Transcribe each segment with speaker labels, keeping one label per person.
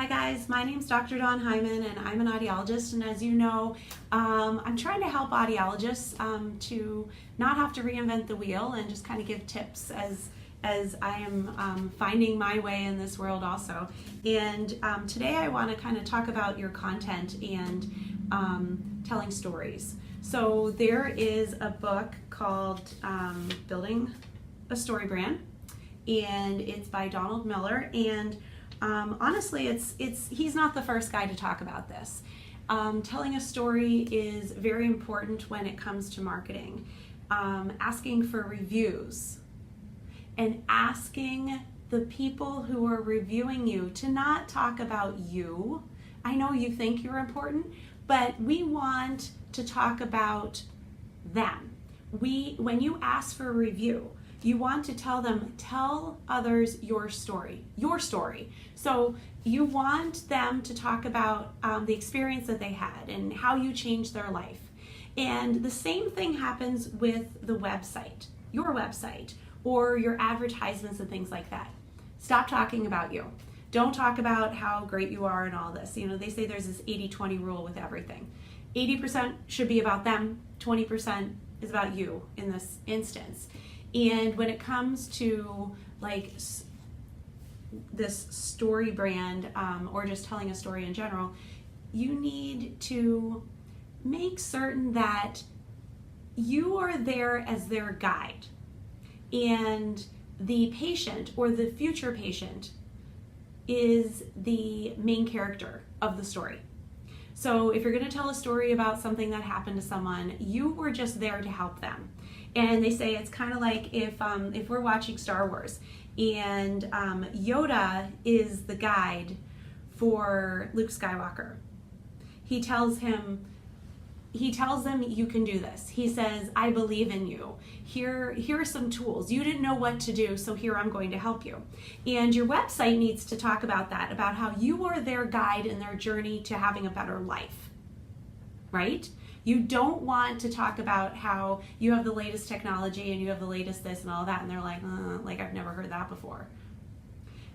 Speaker 1: Hi guys, my name's Dr. Dawn Heiman and I'm an audiologist, and as you know, I'm trying to help audiologists to not have to reinvent the wheel and just kind of give tips as I am finding my way in this world also. And today I want to kind of talk about your content and telling stories. So there is a book called Building a Story Brand, and it's by Donald Miller, and honestly, he's not the first guy to talk about this. Telling a story is very important when it comes to marketing. Asking for reviews and asking the people who are reviewing you to not talk about you. I know you think you're important, but we want to talk about them. When you ask for a review, you want to tell others your story. So you want them to talk about the experience that they had and how you changed their life. And the same thing happens with the website, your website, or your advertisements and things like that. Stop talking about you. Don't talk about how great you are and all this. You know, they say there's this 80-20 rule with everything. 80% should be about them, 20% is about you in this instance. And when it comes to like this story brand or just telling a story in general, you need to make certain that you are there as their guide, and the patient or the future patient is the main character of the story. So if you're going to tell a story about something that happened to someone, you were just there to help them. And they say it's kind of like if we're watching Star Wars and Yoda is the guide for Luke Skywalker. He tells them you can do this. He says, I believe in you. Here are some tools. You didn't know what to do, so here I'm going to help you. And your website needs to talk about that, about how you are their guide in their journey to having a better life, right? You don't want to talk about how you have the latest technology and you have the latest this and all that, and they're like I've never heard that before.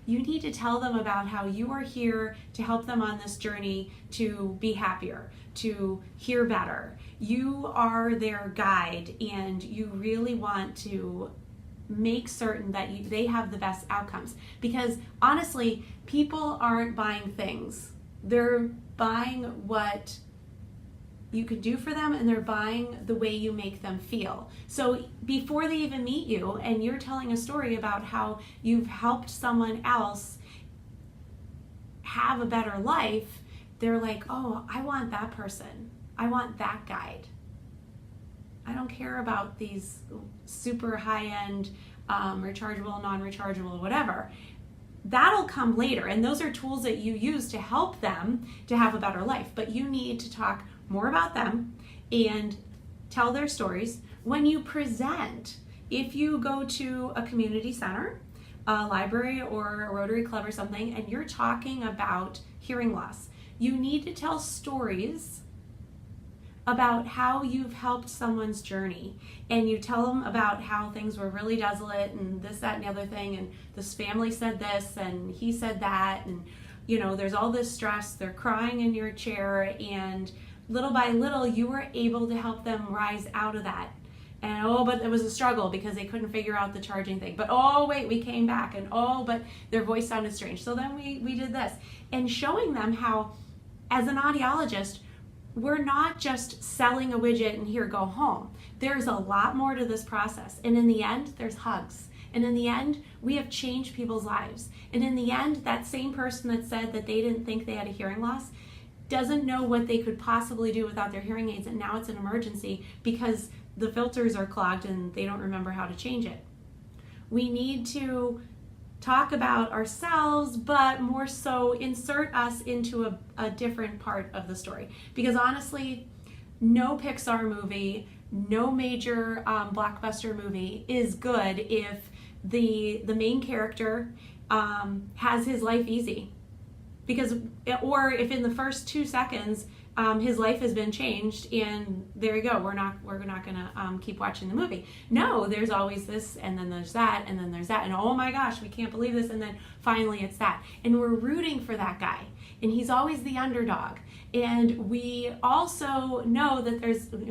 Speaker 1: You need to tell them about how you are here to help them on this journey to be happier, to hear better. You are their guide, and you really want to make certain that they have the best outcomes. Because honestly, people aren't buying things. They're buying what you can do for them, and they're buying the way you make them feel. So before they even meet you and you're telling a story about how you've helped someone else have a better life, they're like, oh, I want that person. I want that guide. I don't care about these super high-end rechargeable, non-rechargeable, whatever. That'll come later, and those are tools that you use to help them to have a better life. But you need to talk more about them and tell their stories. When you present, if you go to a community center, a library or a Rotary Club or something, and you're talking about hearing loss, you need to tell stories about how you've helped someone's journey, and you tell them about how things were really desolate and this, that, and the other thing, and this family said this and he said that, and you know, there's all this stress, they're crying in your chair, and little by little you were able to help them rise out of that. And oh, but it was a struggle because they couldn't figure out the charging thing, but oh wait, we came back, and oh, but their voice sounded strange, so then we did this. And showing them how, as an audiologist, we're not just selling a widget and here, go home. There's a lot more to this process. And in the end, there's hugs. And in the end, we have changed people's lives. And in the end, that same person that said that they didn't think they had a hearing loss doesn't know what they could possibly do without their hearing aids, and now it's an emergency because the filters are clogged and they don't remember how to change it. We need to talk about ourselves, but more so insert us into a different part of the story. Because honestly, no Pixar movie, no major blockbuster movie is good if the main character has his life easy. Because, or if in the first 2 seconds his life has been changed, and there you go. We're not gonna keep watching the movie. No, there's always this, and then there's that, and then there's that, and oh my gosh, we can't believe this, and then finally it's that, and we're rooting for that guy, and he's always the underdog. And we also know that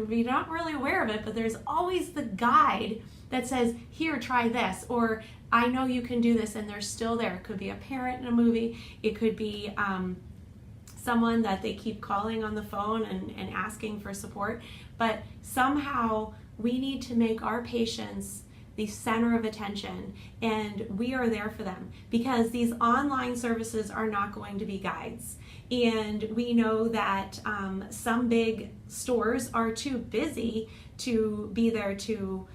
Speaker 1: we're not really aware of it, but there's always the guide that says, here, try this, or I know you can do this, and they're still there. It could be a parent in a movie. It could be someone that they keep calling on the phone and asking for support. But somehow we need to make our patients the center of attention, and we are there for them, because these online services are not going to be guides. And we know that some big stores are too busy to be there to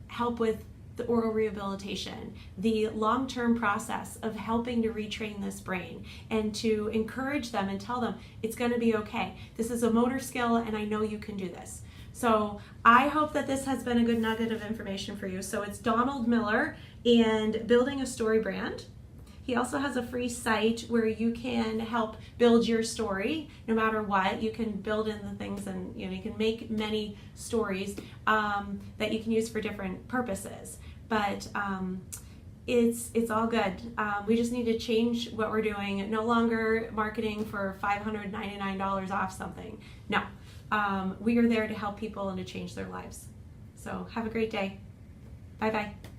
Speaker 1: help with the oral rehabilitation, the long-term process of helping to retrain this brain, and to encourage them and tell them it's going to be okay. This is a motor skill, and I know you can do this. So I hope that this has been a good nugget of information for you. So it's Donald Miller and Building a Story Brand. He also has a free site where you can help build your story no matter what. You can build in the things, and you can make many stories that you can use for different purposes. But it's all good. We just need to change what we're doing. No longer marketing for $599 off something. No, we are there to help people and to change their lives. So have a great day. Bye-bye.